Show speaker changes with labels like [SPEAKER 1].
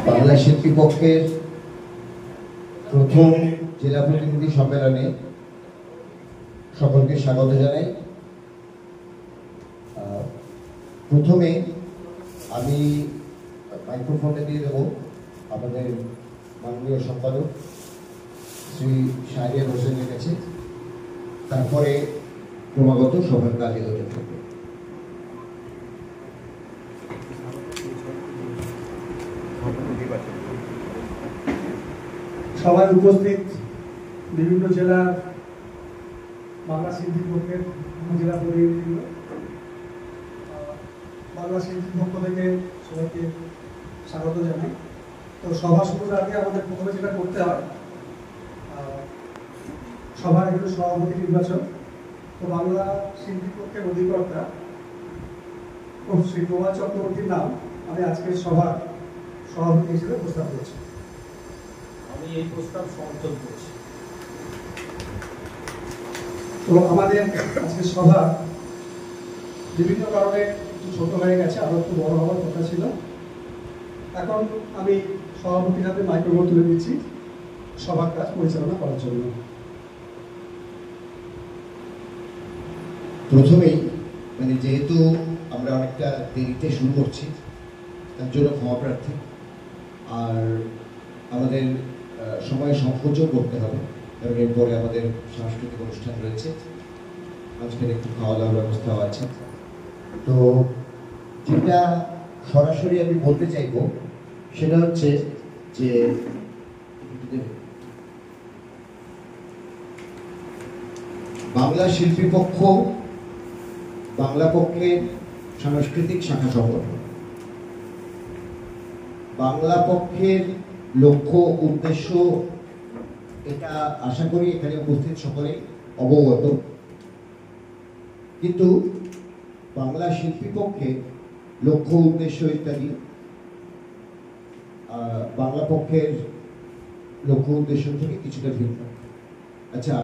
[SPEAKER 1] বাংলা শিল্পী পক্ষের প্রথম জেলা প্রতিনিধি সম্মেলনে সকলকে স্বাগত জানাই। প্রথমে আমি মাইক্রোফোনটা দিয়ে দেবো আমাদের মাননীয় সম্পাদক শ্রী শাহরিয়ার হোসেনের কাছে, তারপরে ক্রমাগত সবার কাজ এগোতে থাকবে।
[SPEAKER 2] সভায় উপস্থিত বিভিন্ন জেলার বাংলা শিল্পী পক্ষের জেলা প্রতিনিধিবৃন্দ, বাংলা শিল্পীর পক্ষ থেকে সবাইকে স্বাগত জানাই। তো সভা শুরুর আগে আমাদের প্রথমে যেটা করতে হয়, সভার একটু সভাপতি নির্বাচন। তো বাংলা শিল্পী পক্ষের অধিকর্তা শ্রী প্রভাত চক্রবর্তীর নাম আমি আজকের সভার সভাপতি হিসেবে প্রস্তাব করেছি।
[SPEAKER 3] আমি এই প্রস্তাব সমর্থন করছি।
[SPEAKER 2] তো আমাদের আজকে সভা বিভিন্ন কারণে একটু ছোট হয়ে গেছে, আরো একটু বড় হওয়ার কথা ছিল। এখন আমি সভাপতির হাতে মাইক্রোফোন তুলে দিচ্ছি সভার কাজ পরিচালনা করার জন্য।
[SPEAKER 1] প্রথমেই যেহেতু আমরা অনেকটা দেরিতে শুরু করছি, তার জন্য ক্ষমা প্রার্থী। আর আমাদের সময় সংকোচও করতে হবে, কারণ এরপরে আমাদের সাংস্কৃতিক অনুষ্ঠান রয়েছে, মাঝখানে একটু খাওয়া দাওয়ার ব্যবস্থাও আছে। তো যেটা সরাসরি আমি বলতে চাইব সেটা হচ্ছে যে বাংলা শিল্পী পক্ষ বাংলা পক্ষের সাংস্কৃতিক শাখা সংগঠন। বাংলা পক্ষের লক্ষ্য উদ্দেশ্য এটা আশা করি এখানে উপস্থিত সকলেই অবগত, কিন্তু বাংলা শিল্পী পক্ষের লক্ষ্য উদ্দেশ্য ইত্যাদি বাংলা পক্ষের লক্ষ্য উদ্দেশ্য থেকে কিছুটা ভিন্ন। আচ্ছা।